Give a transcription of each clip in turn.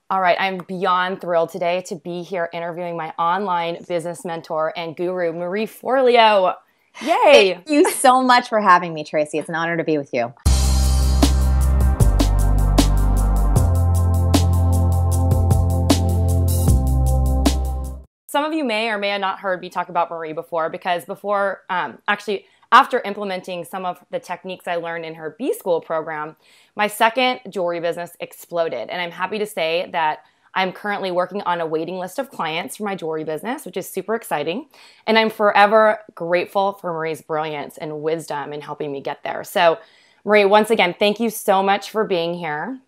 All right, I'm beyond thrilled today to be here interviewing my online business mentor and guru, Marie Forleo. Thank Yay! you so much for having me, Tracy. It's an honor to be with you. Some of you may or may have not heard me talk about Marie before because after implementing some of the techniques I learned in her B School program, my second jewelry business exploded. And I'm happy to say that I'm currently working on a waiting list of clients for my jewelry business, which is super exciting. And I'm forever grateful for Marie's brilliance and wisdom in helping me get there. So Marie, once again, thank you so much for being here.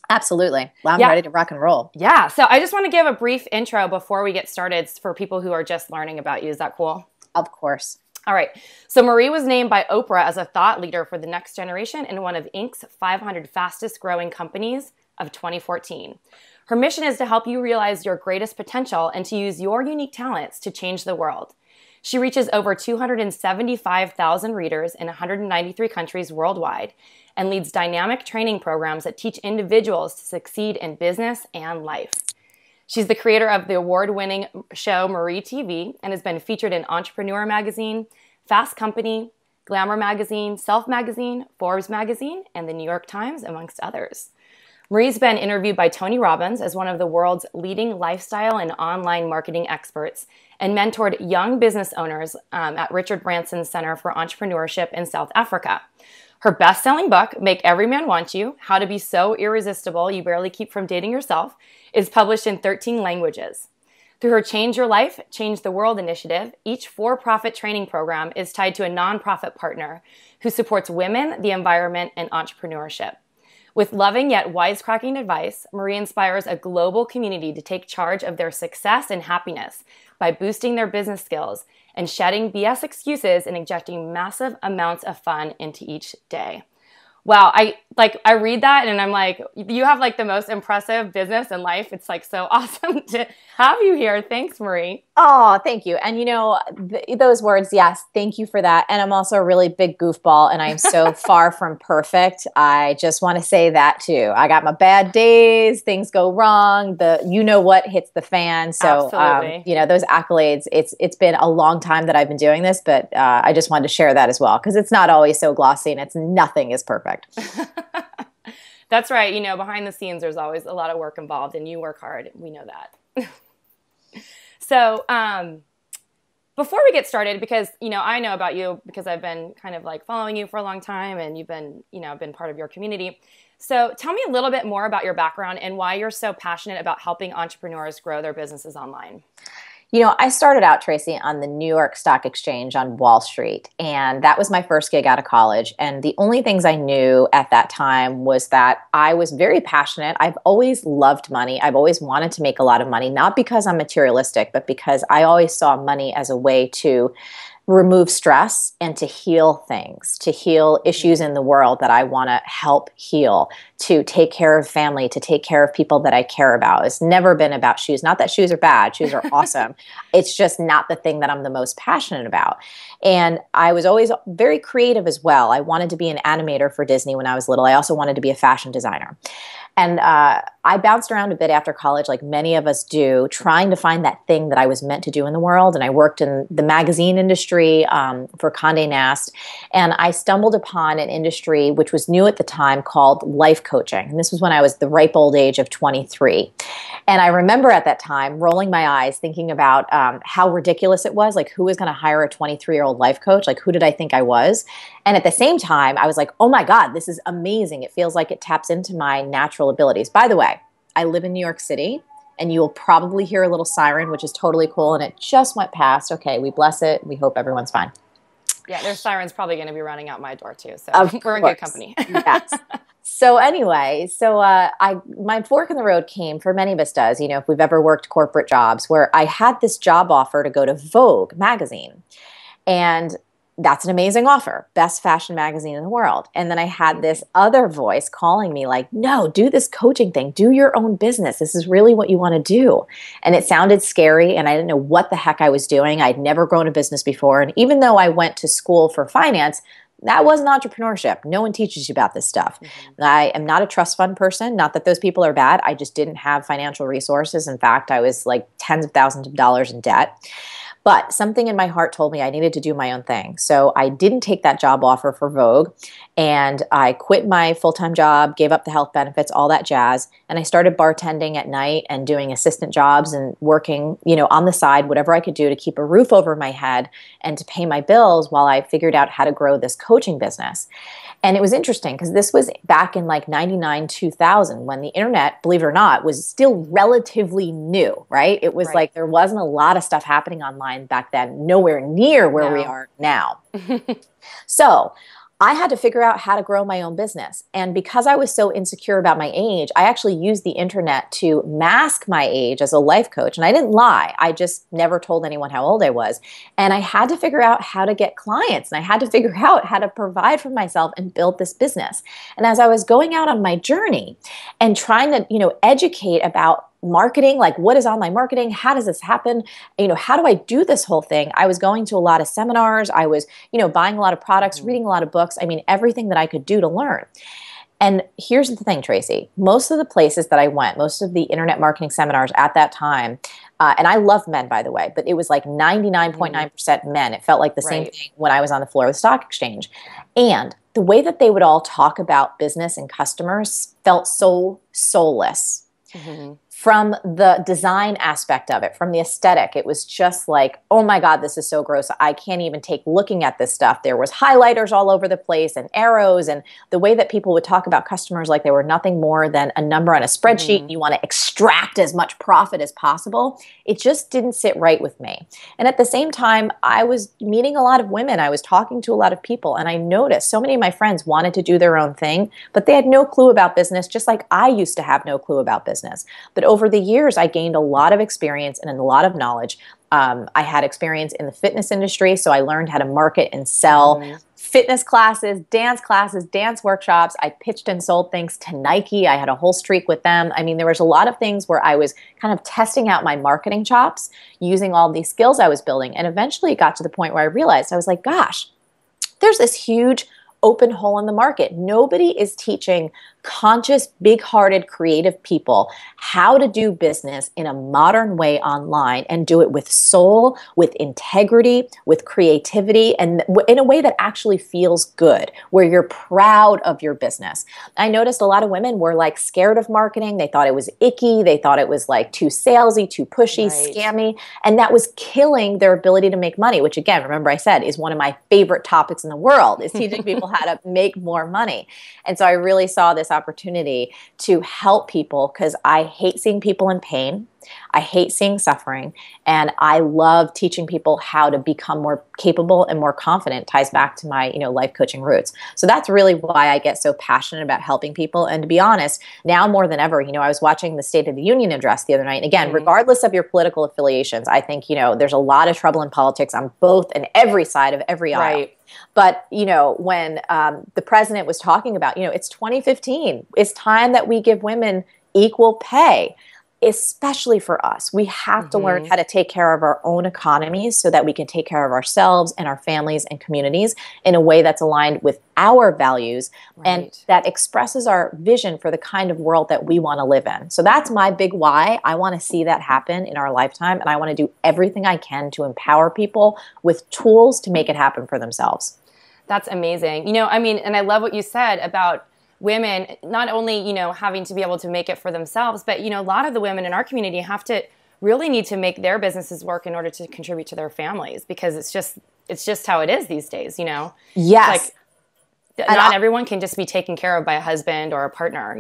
Absolutely. Well, I'm ready to rock and roll. Yeah. So I just want to give a brief intro before we get started for people who are just learning about you. Is that cool? Of course. All right. So Marie was named by Oprah as a thought leader for the next generation in one of Inc.'s 500 fastest growing companies of 2014. Her mission is to help you realize your greatest potential and to use your unique talents to change the world. She reaches over 275,000 readers in 193 countries worldwide and leads dynamic training programs that teach individuals to succeed in business and life. She's the creator of the award-winning show Marie TV and has been featured in Entrepreneur Magazine, Fast Company, Glamour Magazine, Self Magazine, Forbes Magazine, and the New York Times, amongst others. Marie's been interviewed by Tony Robbins as one of the world's leading lifestyle and online marketing experts and mentored young business owners at Richard Branson's Center for Entrepreneurship in South Africa. Her best-selling book, Make Every Man Want You, How to Be So Irresistible You Barely Keep From Dating Yourself, is published in 13 languages. Through her Change Your Life, Change the World initiative, each for-profit training program is tied to a nonprofit partner who supports women, the environment, and entrepreneurship. With loving yet wisecracking advice, Marie inspires a global community to take charge of their success and happiness by boosting their business skills and shedding BS excuses and injecting massive amounts of fun into each day. Wow, I read that and I'm like, you have like the most impressive business and life. It's like so awesome to have you here. Thanks, Marie. Oh, thank you. And you know, those words, yes, thank you for that. And I'm also a really big goofball and I'm so far from perfect. I just want to say that too. I got my bad days, things go wrong, you know what hits the fan. So, you know, those accolades, it's been a long time that I've been doing this, but I just wanted to share that as well because it's not always so glossy and nothing is perfect. That's right. You know, behind the scenes, there's always a lot of work involved and you work hard. We know that. So before we get started, because, you know, I know about you because I've been kind of like following you for a long time and you've been, you know, been part of your community. So tell me a little bit more about your background and why you're so passionate about helping entrepreneurs grow their businesses online. You know, I started out, Tracy, on the New York Stock Exchange on Wall Street, and that was my first gig out of college. And the only things I knew at that time was that I was very passionate. I've always loved money. I've always wanted to make a lot of money, not because I'm materialistic, but because I always saw money as a way to remove stress and to heal things, to heal issues in the world that I want to help heal, to take care of family, to take care of people that I care about. It's never been about shoes. Not that shoes are bad. Shoes are awesome. It's just not the thing that I'm the most passionate about. And I was always very creative as well. I wanted to be an animator for Disney when I was little. I also wanted to be a fashion designer. And I bounced around a bit after college, like many of us do, trying to find that thing that I was meant to do in the world. And I worked in the magazine industry for Condé Nast. And I stumbled upon an industry which was new at the time called life coaching. And this was when I was the ripe old age of 23. And I remember at that time rolling my eyes, thinking about how ridiculous it was. Like, who was going to hire a 23-year-old life coach? Like, who did I think I was? And at the same time, I was like, oh my God, this is amazing. It feels like it taps into my natural abilities. By the way, I live in New York City, and you will probably hear a little siren, which is totally cool, and it just went past. Okay, we bless it. We hope everyone's fine. Yeah, their siren's probably going to be running out my door too, so we're in course. good company. Yes. So anyway, my fork in the road came, for many of us does, you know, if we've ever worked corporate jobs, where I had this job offer to go to Vogue magazine. And that's an amazing offer, best fashion magazine in the world. And then I had this other voice calling me like, no, do this coaching thing, do your own business. This is really what you want to do. And it sounded scary and I didn't know what the heck I was doing. I'd never grown a business before. And even though I went to school for finance, That wasn't entrepreneurship. No one teaches you about this stuff. I am not a trust fund person. Not that those people are bad. I just didn't have financial resources. In fact, I was like tens of thousands of dollars in debt. But something in my heart told me I needed to do my own thing. So I didn't take that job offer for Vogue. And I quit my full-time job, gave up the health benefits, all that jazz. And I started bartending at night and doing assistant jobs and working, on the side, whatever I could do to keep a roof over my head and to pay my bills while I figured out how to grow this coaching business. And it was interesting because this was back in like 99, 2000, when the internet, believe it or not, was still relatively new, right? It was like there wasn't a lot of stuff happening online back then, nowhere near where we are now. So I had to figure out how to grow my own business. And because I was so insecure about my age, I actually used the internet to mask my age as a life coach. And I didn't lie. I just never told anyone how old I was. And I had to figure out how to get clients. And I had to figure out how to provide for myself and build this business. And as I was going out on my journey and trying to, educate about marketing, like what is online marketing? How does this happen? How do I do this whole thing? I was going to a lot of seminars. I was, buying a lot of products, reading a lot of books. I mean, everything that I could do to learn. And here's the thing, Tracy, most of the places that I went, most of the internet marketing seminars at that time, and I love men, by the way, but it was like 99.9% men. It felt like the same thing when I was on the floor of the stock exchange. And the way that they would all talk about business and customers felt so soulless. From the design aspect of it, from the aesthetic, it was just like, oh my God, this is so gross. I can't even take looking at this stuff. There was highlighters all over the place and arrows, and the way that people would talk about customers like they were nothing more than a number on a spreadsheet. You want to extract as much profit as possible. It just didn't sit right with me. And at the same time, I was meeting a lot of women. I was talking to a lot of people, and I noticed so many of my friends wanted to do their own thing, but they had no clue about business, just like I used to have no clue about business. But over the years, I gained a lot of experience and a lot of knowledge. I had experience in the fitness industry, so I learned how to market and sell fitness classes, dance workshops. I pitched and sold things to Nike. I had a whole streak with them. I mean, there was a lot of things where I was kind of testing out my marketing chops using all these skills I was building. And eventually it got to the point where I realized, I was like, gosh, there's this huge open hole in the market. Nobody is teaching conscious, big-hearted, creative people how to do business in a modern way online and do it with soul, with integrity, with creativity, and in a way that actually feels good, where you're proud of your business. I noticed a lot of women were like scared of marketing. They thought it was icky. They thought it was like too salesy, too pushy, scammy, and that was killing their ability to make money, which again, remember I said, is one of my favorite topics in the world, is teaching people how to make more money. And so I really saw this opportunity to help people because I hate seeing people in pain. I hate seeing suffering, and I love teaching people how to become more capable and more confident. It ties back to my, life coaching roots. So that's really why I get so passionate about helping people. And to be honest, now more than ever, I was watching the State of the Union address the other night. And again, regardless of your political affiliations, I think, there's a lot of trouble in politics on both and every side of every aisle. But, when the president was talking about, it's 2015, it's time that we give women equal pay. Especially for us, we have to learn how to take care of our own economies so that we can take care of ourselves and our families and communities in a way that's aligned with our values and that expresses our vision for the kind of world that we want to live in. So that's my big why. I want to see that happen in our lifetime, and I want to do everything I can to empower people with tools to make it happen for themselves. That's amazing. And I love what you said about women not only, having to be able to make it for themselves, but, a lot of the women in our community really need to make their businesses work in order to contribute to their families, because it's just how it is these days, Yes. Not everyone can just be taken care of by a husband or a partner,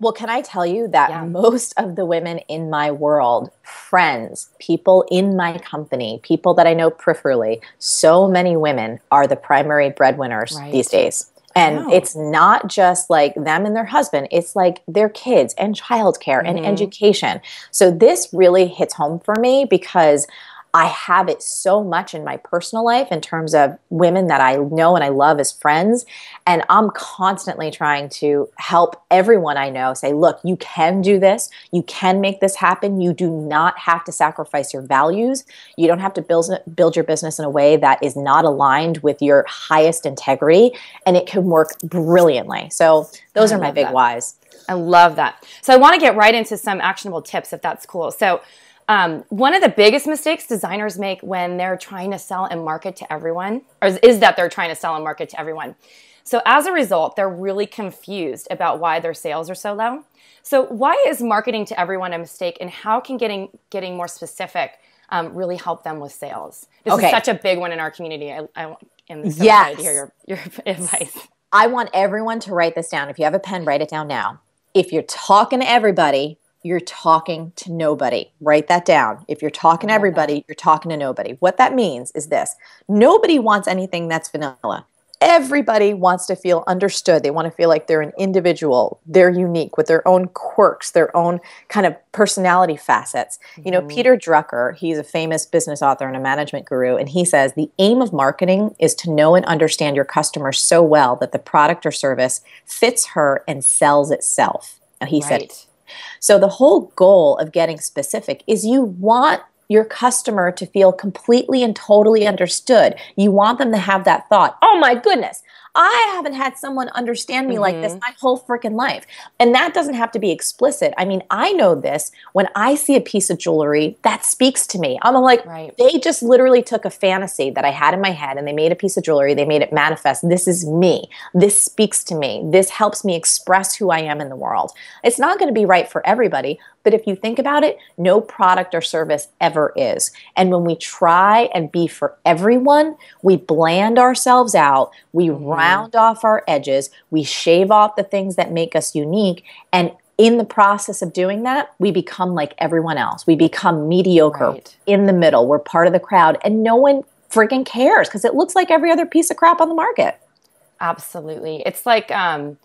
Well, can I tell you that most of the women in my world, friends, people in my company, people that I know peripherally, so many women are the primary breadwinners these days. And it's not just like them and their husband. It's like their kids and childcare and education. So this really hits home for me because I have it so much in my personal life in terms of women that I know and I love as friends. And I'm constantly trying to help everyone I know say, look, you can do this. You can make this happen. You do not have to sacrifice your values. You don't have to build your business in a way that is not aligned with your highest integrity. And it can work brilliantly. So those are my big whys. I love that. So I want to get right into some actionable tips, if that's cool. So one of the biggest mistakes designers make when they're trying to sell and market to everyone, is that they're trying to sell and market to everyone. So as a result, they're really confused about why their sales are so low. So why is marketing to everyone a mistake, and how can getting more specific really help them with sales? This is such a big one in our community. I am so excited to hear your advice. I want everyone to write this down. If you have a pen, write it down now. If you're talking to everybody, you're talking to nobody. Write that down. If you're talking to everybody, you're talking to nobody. What that means is this. Nobody wants anything that's vanilla. Everybody wants to feel understood. They want to feel like they're an individual. They're unique with their own quirks, their own kind of personality facets. You know, Peter Drucker, he's a famous business author and a management guru, and he says the aim of marketing is to know and understand your customer so well that the product or service fits her and sells itself. Now, he said it. So the whole goal of getting specific is you want your customer to feel completely and totally understood. You want them to have that thought, oh my goodness, I haven't had someone understand me like this my whole freaking life. And that doesn't have to be explicit. I mean, I know this when I see a piece of jewelry that speaks to me. I'm like, they just literally took a fantasy that I had in my head and they made a piece of jewelry. They made it manifest. This is me. This speaks to me. This helps me express who I am in the world. It's not going to be right for everybody, but if you think about it, no product or service ever is. And when we try and be for everyone, we bland ourselves out, we round off our edges, we shave off the things that make us unique, and in the process of doing that, we become like everyone else. We become mediocre in the middle. We're part of the crowd, and no one freaking cares because it looks like every other piece of crap on the market. Absolutely. It's like, and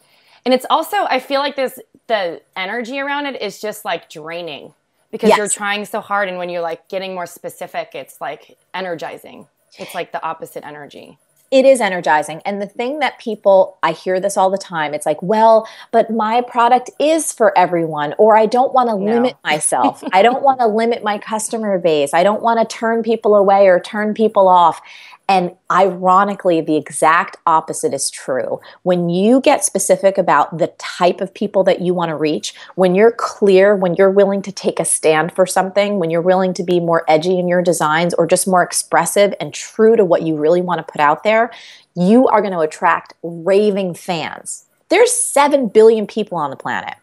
it's also, I feel like the energy around it is just like draining because you're trying so hard. And when you're like getting more specific, it's like energizing. It's like the opposite energy. It is energizing. And the thing that people, I hear this all the time. It's like, well, but my product is for everyone, or I don't want to limit myself. I don't want to limit my customer base. I don't want to turn people away or turn people off. And ironically, the exact opposite is true. When you get specific about the type of people that you want to reach, when you're clear, when you're willing to take a stand for something, when you're willing to be more edgy in your designs or just more expressive and true to what you really want to put out there, you are going to attract raving fans. There's 7 billion people on the planet.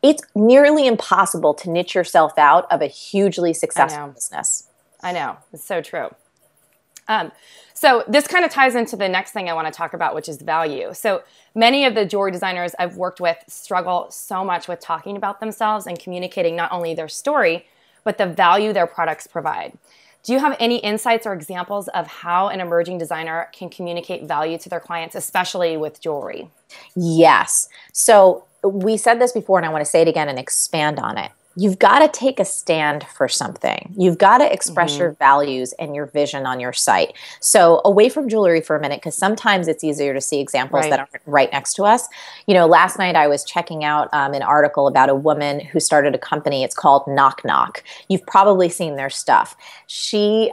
It's nearly impossible to niche yourself out of a hugely successful business. I know. It's so true. So this kind of ties into the next thing I want to talk about, which is value. So many of the jewelry designers I've worked with struggle so much with talking about themselves and communicating not only their story, but the value their products provide. Do you have any insights or examples of how an emerging designer can communicate value to their clients, especially with jewelry? Yes. So we said this before, and I want to say it again and expand on it. You've got to take a stand for something. You've got to express your values and your vision on your site. So away from jewelry for a minute, because sometimes it's easier to see examples that aren't right next to us. You know, last night I was checking out an article about a woman who started a company. It's called Knock Knock. You've probably seen their stuff. She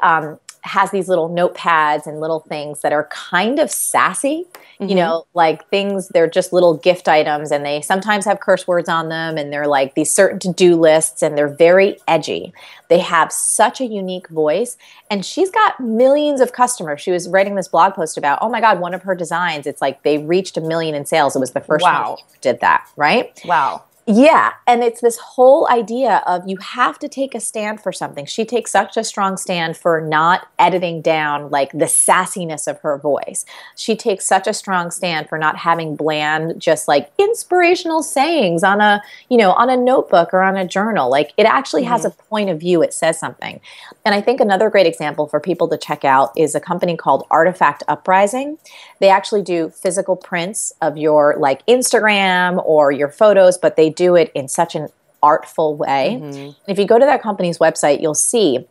has these little notepads and little things that are kind of sassy, you know, like things, they're just little gift items, and they sometimes have curse words on them, and they're like these certain to-do lists, and they're very edgy. They have such a unique voice, and she's got millions of customers. She was writing this blog post about, oh my God, one of her designs, it's like they reached 1 million in sales. It was the first one who did that, right? Wow. Yeah. And it's this whole idea of you have to take a stand for something. She takes such a strong stand for not editing down like the sassiness of her voice. She takes such a strong stand for not having bland, just like inspirational sayings on a, you know, on a notebook or on a journal. Like it actually has a point of view. It says something. And I think another great example for people to check out is a company called Artifact Uprising. They actually do physical prints of your like Instagram or your photos, but they do it in such an artful way. If you go to that company's website, you'll see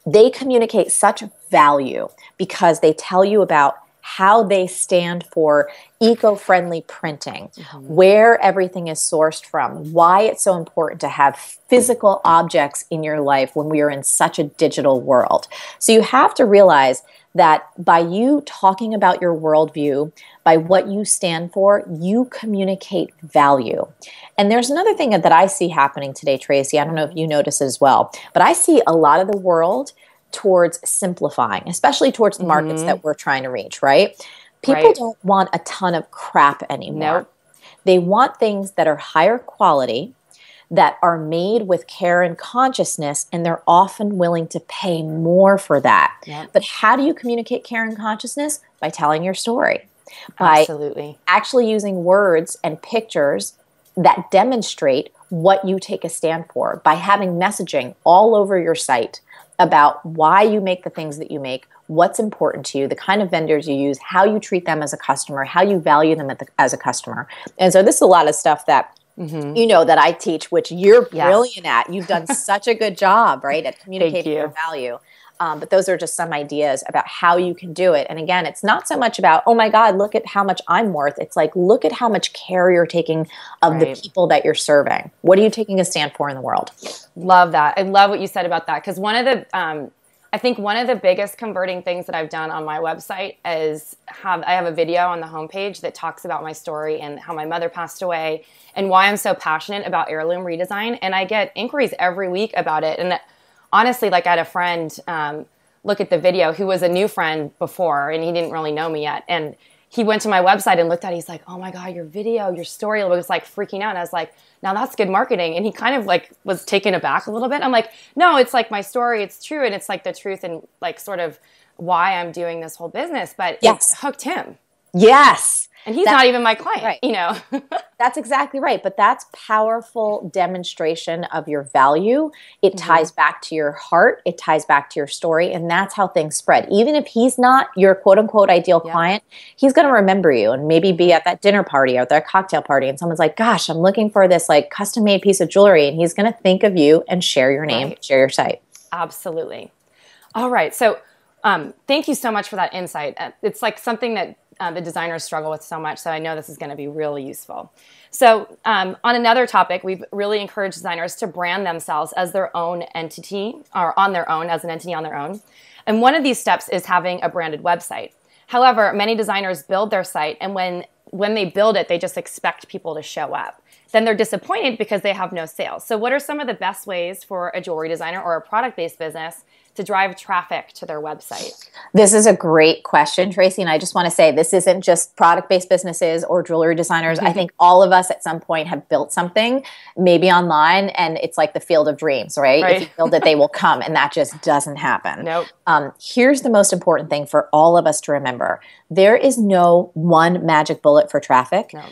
They communicate such value because they tell you about how they stand for eco-friendly printing, where everything is sourced from, why it's so important to have physical objects in your life when we are in such a digital world. So you have to realize that by you talking about your worldview, by what you stand for, you communicate value. And there's another thing that I see happening today, Tracy. I don't know if you notice it as well, but I see a lot of the world towards simplifying, especially towards the markets that we're trying to reach, right? People don't want a ton of crap anymore. Nope. They want things that are higher quality, that are made with care and consciousness, and they're often willing to pay more for that. Yep. But how do you communicate care and consciousness? By telling your story. Absolutely. By actually using words and pictures that demonstrate what you take a stand for, by having messaging all over your site about why you make the things that you make, what's important to you, the kind of vendors you use, how you treat them as a customer, how you value them as a customer. And so this is a lot of stuff that you know that I teach, which you're brilliant at. You've done such a good job, right, at communicating your value. But those are just some ideas about how you can do it. And again, it's not so much about, oh my God, look at how much I'm worth. It's like, look at how much care you're taking of the people that you're serving. What are you taking a stand for in the world? Love that. I love what you said about that. Because one of the, I think one of the biggest converting things that I've done on my website is I have a video on the homepage that talks about my story and how my mother passed away and why I'm so passionate about heirloom redesign. And I get inquiries every week about it. And honestly, like I had a friend look at the video who was a new friend before, and he didn't really know me yet. And he went to my website and looked at it. He's like, oh my God, your video, your story was like freaking out. And I was like, now that's good marketing. And he kind of like was taken aback a little bit. I'm like, no, it's like my story. It's true. And it's like the truth and like sort of why I'm doing this whole business. But it hooked him. Yes. And he's not even my client, you know. That's exactly right. But that's powerful demonstration of your value. It ties back to your heart. It ties back to your story. And that's how things spread. Even if he's not your quote unquote ideal client, he's going to remember you and maybe be at that dinner party or that cocktail party. And someone's like, gosh, I'm looking for this like custom made piece of jewelry. And he's going to think of you and share your name, share your site. Absolutely. All right. So thank you so much for that insight. It's like something that the designers struggle with so much, so I know this is going to be really useful. So on another topic, we've really encouraged designers to brand themselves as their own entity, or on their own, as an entity on their own. And one of these steps is having a branded website. However, many designers build their site, and when they build it, they just expect people to show up. Then they're disappointed because they have no sales. So what are some of the best ways for a jewelry designer or a product-based business to drive traffic to their website? This is a great question, Tracy. And I just want to say this isn't just product-based businesses or jewelry designers. I think all of us at some point have built something, maybe online, and it's like the field of dreams, right? If you build it, they will come. And that just doesn't happen. Nope. Here's the most important thing for all of us to remember. There is no one magic bullet for traffic. No.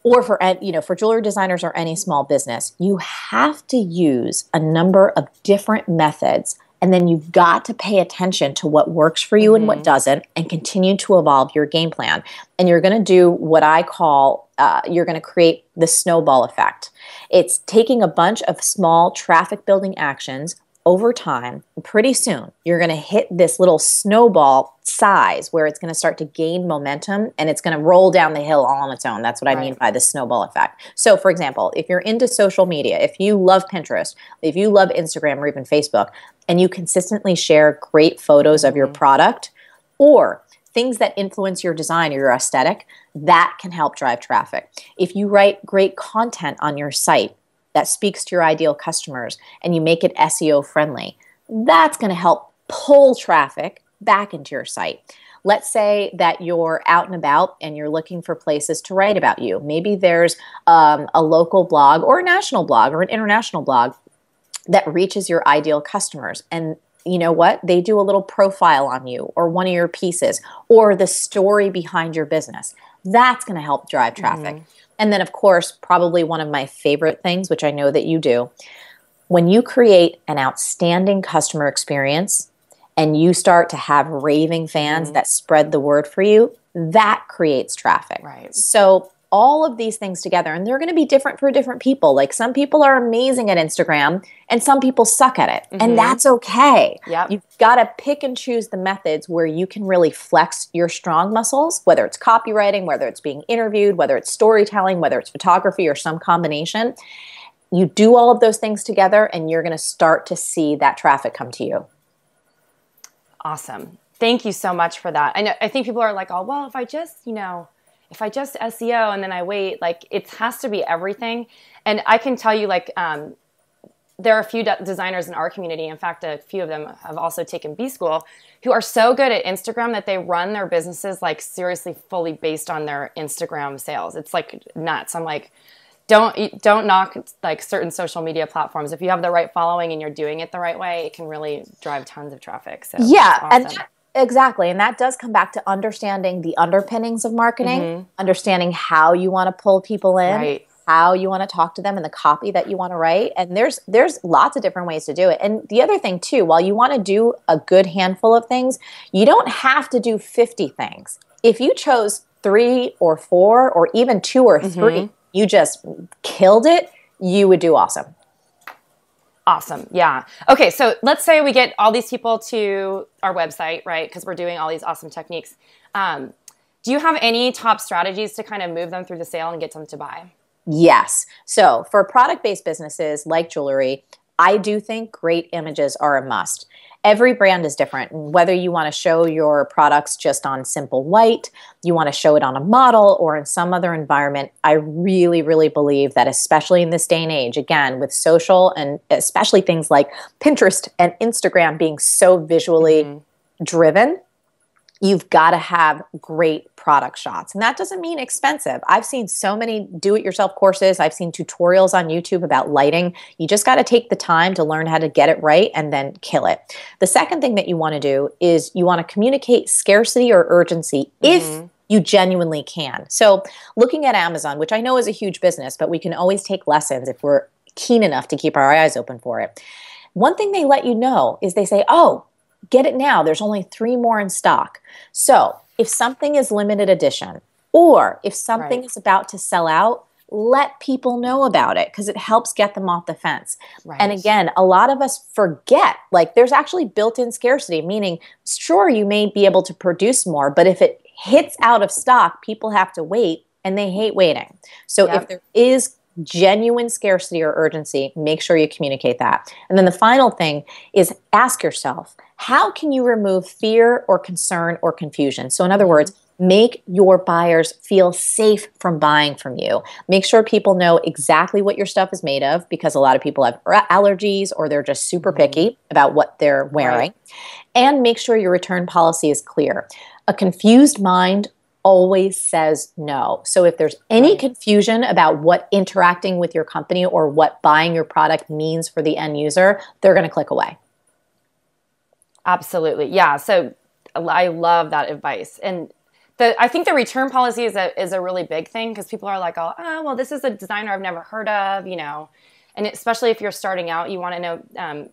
Or for jewelry designers or any small business. You have to use a number of different methods. And then you've got to pay attention to what works for you and what doesn't, and continue to evolve your game plan. And you're going to do what I call, you're going to create the snowball effect. It's taking a bunch of small traffic building actions over time. And pretty soon, you're going to hit this little snowball size where it's going to start to gain momentum and it's going to roll down the hill all on its own. That's what I mean by the snowball effect. So for example, if you're into social media, if you love Pinterest, if you love Instagram or even Facebook, and you consistently share great photos of your product or things that influence your design or your aesthetic, that can help drive traffic. If you write great content on your site that speaks to your ideal customers and you make it SEO friendly, that's going to help pull traffic back into your site. Let's say that you're out and about and you're looking for places to write about you. Maybe there's a local blog or a national blog or an international blog that reaches your ideal customers. And you know what? They do a little profile on you or one of your pieces or the story behind your business. That's going to help drive traffic. And then, of course, probably one of my favorite things, which I know that you do, when you create an outstanding customer experience and you start to have raving fans that spread the word for you, that creates traffic. Right. So all of these things together, and they're going to be different for different people. Like some people are amazing at Instagram and some people suck at it. And that's okay. Yep. You've got to pick and choose the methods where you can really flex your strong muscles, whether it's copywriting, whether it's being interviewed, whether it's storytelling, whether it's photography or some combination. You do all of those things together and you're going to start to see that traffic come to you. Awesome. Thank you so much for that. I think people are like, oh, well, if I just SEO and then I wait, like it has to be everything. And I can tell you like, there are a few designers in our community. In fact, a few of them have also taken B school who are so good at Instagram that they run their businesses like seriously fully based on their Instagram sales. It's like nuts. I'm like, don't knock like certain social media platforms. If you have the right following and you're doing it the right way, it can really drive tons of traffic. So yeah, awesome. Exactly. And that does come back to understanding the underpinnings of marketing, understanding how you want to pull people in, right, how you want to talk to them and the copy that you want to write. And there's lots of different ways to do it. And the other thing too, while you want to do a good handful of things, you don't have to do 50 things. If you chose 3 or 4 or even 2 or 3, you just killed it, you would do awesome. Awesome. Yeah. Okay. So let's say we get all these people to our website, right? Because we're doing all these awesome techniques. Do you have any top strategies to kind of move them through the sale and get them to buy? Yes. So for product-based businesses like jewelry, I do think great images are a must. Every brand is different. Whether you want to show your products just on simple white, you want to show it on a model or in some other environment, I really, really believe that especially in this day and age, again, with social and especially things like Pinterest and Instagram being so visually driven, you've got to have great product shots. And that doesn't mean expensive. I've seen so many do-it-yourself courses. I've seen tutorials on YouTube about lighting. You just got to take the time to learn how to get it right and then kill it. The second thing that you want to do is you want to communicate scarcity or urgency if you genuinely can. So looking at Amazon, which I know is a huge business, but we can always take lessons if we're keen enough to keep our eyes open for it. One thing they let you know is they say, oh, get it now. There's only 3 more in stock. So if something is limited edition or if something is about to sell out, let people know about it because it helps get them off the fence. Right. And again, a lot of us forget, like there's actually built-in scarcity, meaning sure, you may be able to produce more, but if it hits out of stock, people have to wait and they hate waiting. So if there is genuine scarcity or urgency, make sure you communicate that. And then the final thing is ask yourself, how can you remove fear or concern or confusion? So in other words, make your buyers feel safe from buying from you. Make sure people know exactly what your stuff is made of because a lot of people have allergies or they're just super picky about what they're wearing. Right. And make sure your return policy is clear. A confused mind always says no. So if there's any confusion about what interacting with your company or what buying your product means for the end user, they're going to click away. Absolutely. Yeah. So I love that advice. And I think the return policy is a really big thing because people are like, oh, well, this is a designer I've never heard of, you know, and especially if you're starting out, you want to know,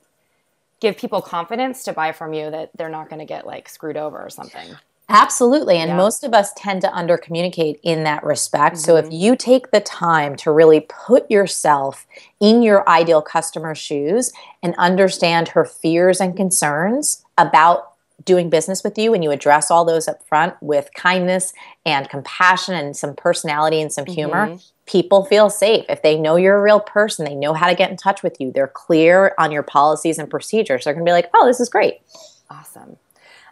give people confidence to buy from you that they're not going to get like screwed over or something. Absolutely. And most of us tend to under-communicate in that respect. So if you take the time to really put yourself in your ideal customer's shoes and understand her fears and concerns about doing business with you and you address all those up front with kindness and compassion and some personality and some humor, people feel safe. If they know you're a real person, they know how to get in touch with you. They're clear on your policies and procedures. They're going to be like, oh, this is great. Awesome.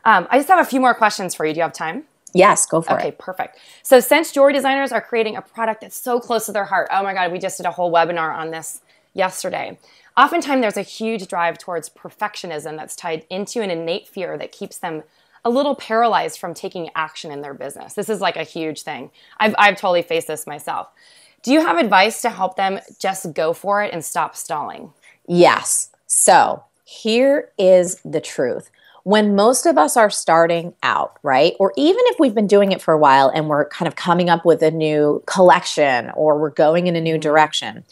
I just have a few more questions for you. Do you have time? Yes, go for it. Okay, perfect. So since jewelry designers are creating a product that's so close to their heart, oh my God, we just did a whole webinar on this yesterday. Oftentimes there's a huge drive towards perfectionism that's tied into an innate fear that keeps them a little paralyzed from taking action in their business. This is like a huge thing. I've totally faced this myself. Do you have advice to help them just go for it and stop stalling? Yes. So here is the truth. When most of us are starting out, right, or even if we've been doing it for a while and we're kind of coming up with a new collection or we're going in a new direction,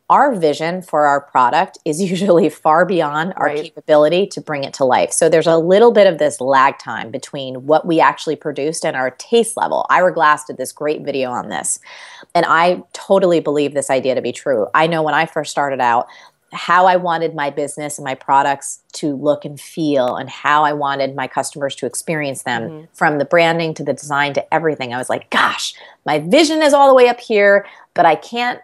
our vision for our product is usually far beyond our capability to bring it to life. So there's a little bit of this lag time between what we actually produced and our taste level. Ira Glass did this great video on this, and I totally believe this idea to be true. I know when I first started out, how I wanted my business and my products to look and feel, and how I wanted my customers to experience them, from the branding to the design to everything. I was like, gosh, my vision is all the way up here, but I can't,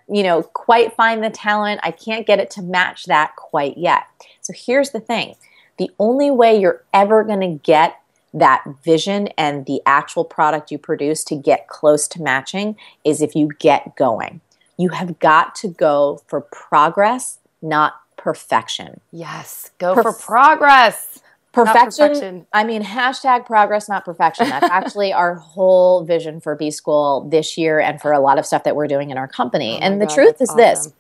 quite find the talent. I can't get it to match that quite yet. So here's the thing. The only way you're ever going to get that vision and the actual product you produce to get close to matching is if you get going. You have got to go for progress, not perfection. Yes, go for progress. Perfection. I mean, hashtag progress, not perfection. That's actually our whole vision for B School this year and for a lot of stuff that we're doing in our company. And the truth is this.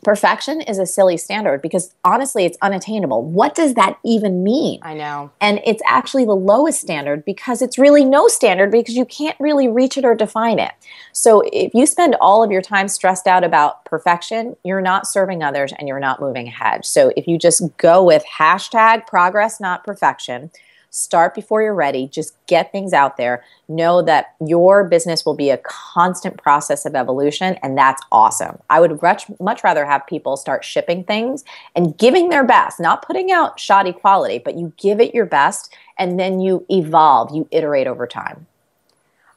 Perfection is a silly standard because honestly, it's unattainable. What does that even mean? I know. And it's actually the lowest standard because it's really no standard because you can't really reach it or define it. So if you spend all of your time stressed out about perfection, you're not serving others and you're not moving ahead. So if you just go with hashtag progress, not perfection, start before you're ready. Just get things out there. Know that your business will be a constant process of evolution, and that's awesome. I would much rather have people start shipping things and giving their best, not putting out shoddy quality, but you give it your best, and then you evolve, you iterate over time.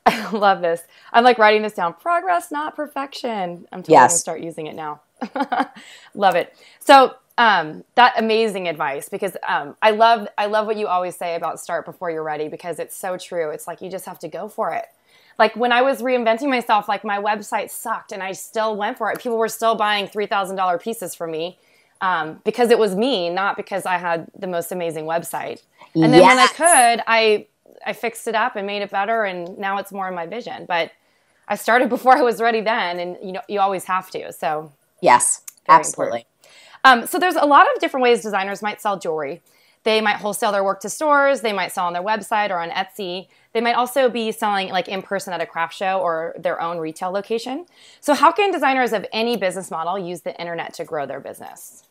I love this. I'm like writing this down. Progress, not perfection. I'm totally going to start using it now. Love it. So that amazing advice, because I love what you always say about start before you're ready, because it's so true. It's like you just have to go for it. Like when I was reinventing myself, like my website sucked and I still went for it. People were still buying $3,000 pieces from me because it was me, not because I had the most amazing website. And then when I could, I fixed it up and made it better, and now it's more in my vision. But I started before I was ready then, and you always have to. So yes, absolutely. So there's a lot of different ways designers might sell jewelry. They might wholesale their work to stores. They might sell on their website or on Etsy. They might also be selling like in person at a craft show or their own retail location. So how can designers of any business model use the internet to grow their business?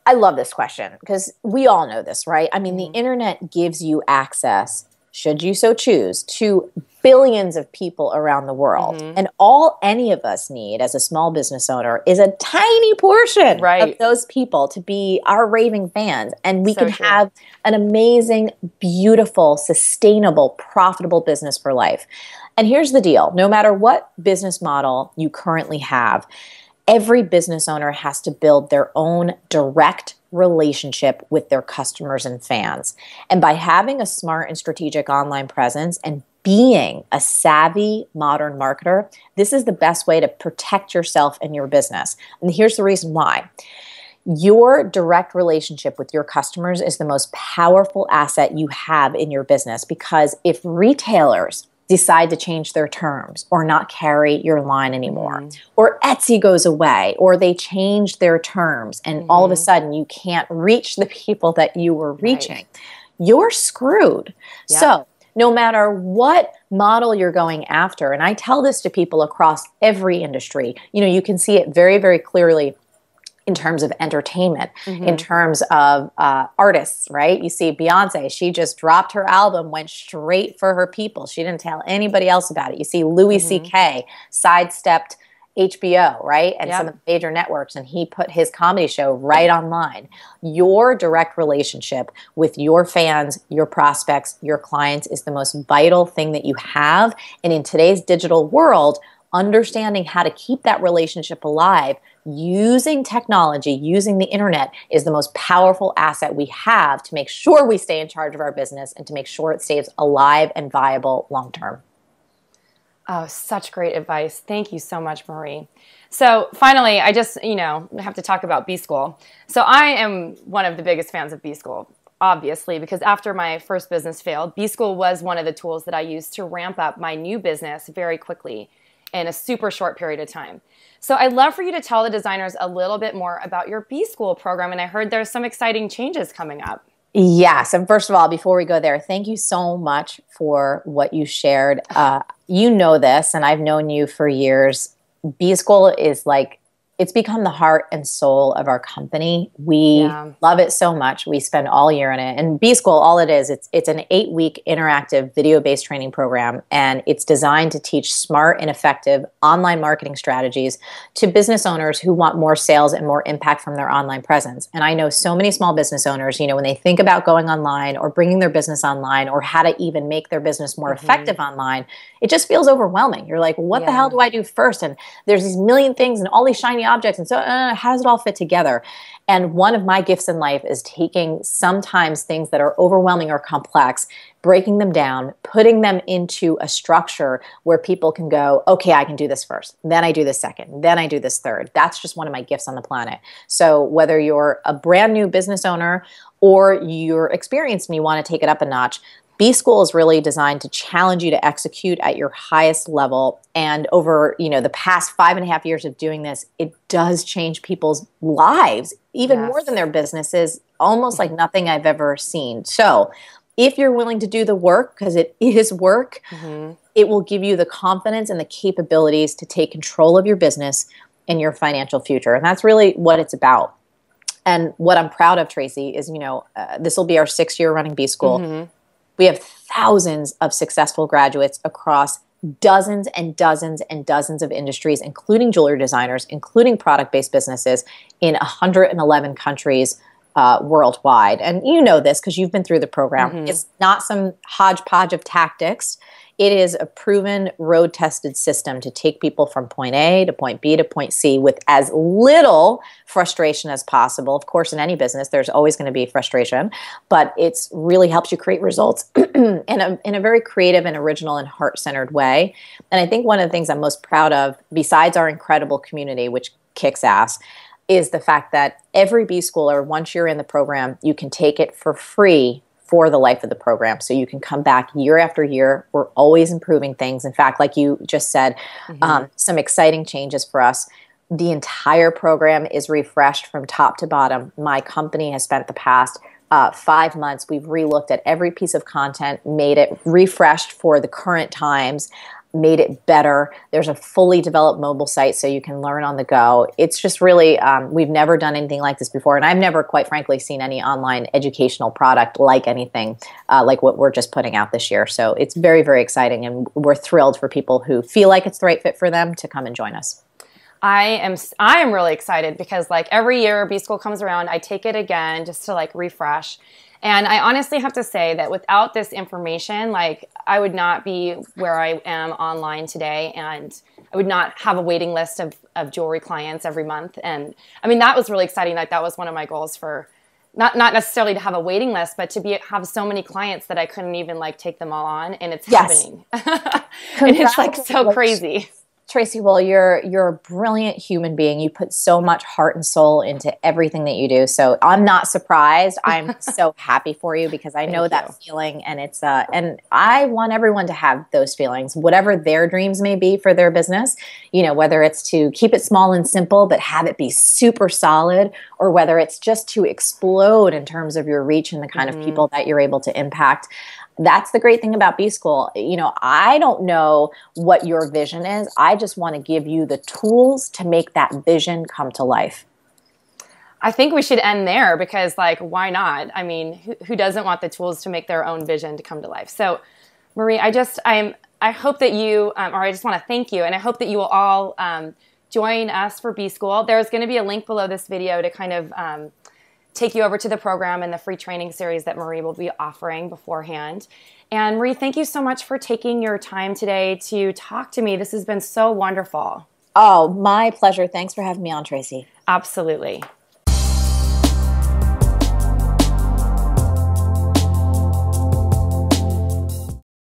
I love this question because we all know this, right? I mean, the internet gives you access, should you so choose, to billions of people around the world. And all any of us need as a small business owner is a tiny portion of those people to be our raving fans. And we can have an amazing, beautiful, sustainable, profitable business for life. And here's the deal. No matter what business model you currently have, every business owner has to build their own direct relationship with their customers and fans. And by having a smart and strategic online presence and being a savvy modern marketer, this is the best way to protect yourself and your business. And here's the reason why. Your direct relationship with your customers is the most powerful asset you have in your business, because if retailers decide to change their terms or not carry your line anymore, or Etsy goes away, or they change their terms and all of a sudden you can't reach the people that you were reaching, you're screwed. So no matter what model you're going after, and I tell this to people across every industry, you can see it very, very clearly in terms of entertainment, in terms of artists, right? You see Beyonce, she just dropped her album, went straight for her people. She didn't tell anybody else about it. You see Louis C.K. sidestepped HBO, right? And some of the major networks, and he put his comedy show right online. Your direct relationship with your fans, your prospects, your clients is the most vital thing that you have. And in today's digital world, understanding how to keep that relationship alive using technology, using the internet, is the most powerful asset we have to make sure we stay in charge of our business and to make sure it stays alive and viable long term. Oh, such great advice. Thank you so much, Marie. So finally, I just, have to talk about B School. So I am one of the biggest fans of B School, obviously, because after my first business failed, B School was one of the tools that I used to ramp up my new business very quickly in a super short period of time. So I'd love for you to tell the designers a little bit more about your B School program. And I heard there's some exciting changes coming up. Yes. And first of all, before we go there, thank you so much for what you shared. You know this, and I've known you for years. B School is like It's become the heart and soul of our company. We Yeah. love it so much. We spend all year in it. And B School, all it is, it's an 8-week interactive video-based training program, and it's designed to teach smart and effective online marketing strategies to business owners who want more sales and more impact from their online presence. And I know so many small business owners, when they think about going online or bringing their business online or how to even make their business more effective online, it just feels overwhelming. You're like, what the hell do I do first? And there's these million things and all these shiny objects. And so how does it all fit together? And one of my gifts in life is taking sometimes things that are overwhelming or complex, breaking them down, putting them into a structure where people can go, okay, I can do this first. Then I do this second. Then I do this third. That's just one of my gifts on the planet. So whether you're a brand new business owner or you're experienced and you want to take it up a notch, B School is really designed to challenge you to execute at your highest level. And over, the past 5.5 years of doing this, it does change people's lives, even more than their businesses, almost like nothing I've ever seen. So if you're willing to do the work, because it is work, it will give you the confidence and the capabilities to take control of your business and your financial future. And that's really what it's about. And what I'm proud of, Tracy, is, this will be our 6th year running B School. We have thousands of successful graduates across dozens and dozens and dozens of industries, including jewelry designers, including product-based businesses in 111 countries worldwide. And you know this because you've been through the program. It's not some hodgepodge of tactics. It is a proven, road-tested system to take people from point A to point B to point C with as little frustration as possible. Of course, in any business, there's always going to be frustration, but it really helps you create results in a very creative and original and heart-centered way. And I think one of the things I'm most proud of, besides our incredible community, which kicks ass, is the fact that every B Schooler, once you're in the program, you can take it for free for the life of the program. So you can come back year after year. We're always improving things. In fact, like you just said, some exciting changes for us. The entire program is refreshed from top to bottom. My company has spent the past 5 months. We've relooked at every piece of content, made it refreshed for the current times, made it better. There's a fully developed mobile site so you can learn on the go. It's just really, we've never done anything like this before. And I've never, quite frankly, seen any online educational product like anything like what we're just putting out this year. So it's very, very exciting. And we're thrilled for people who feel like it's the right fit for them to come and join us. I am really excited because like every year B School comes around, I take it again just to like refresh. And I honestly have to say that without this information, like I would not be where I am online today, and I would not have a waiting list of jewelry clients every month. And I mean, that was really exciting. Like that was one of my goals for not necessarily to have a waiting list, but to have so many clients that I couldn't even like take them all on, and it's happening. And it's like so crazy. Tracy, well, you're a brilliant human being. You put so much heart and soul into everything that you do. So I'm not surprised. I'm so happy for you because I know that feeling, and it's and I want everyone to have those feelings, whatever their dreams may be for their business. Whether it's to keep it small and simple but have it be super solid, or whether it's just to explode in terms of your reach and the kind of people that you're able to impact. That's the great thing about B School. I don't know what your vision is. I just want to give you the tools to make that vision come to life. I think we should end there because, like, why not? I mean, who doesn't want the tools to make their own vision to come to life? So, Marie, I hope that you, or I just want to thank you, and I hope that you will all join us for B School. There's going to be a link below this video to kind of take you over to the program and the free training series that Marie will be offering beforehand. And Marie, thank you so much for taking your time today to talk to me. This has been so wonderful. Oh, my pleasure. Thanks for having me on, Tracy. Absolutely.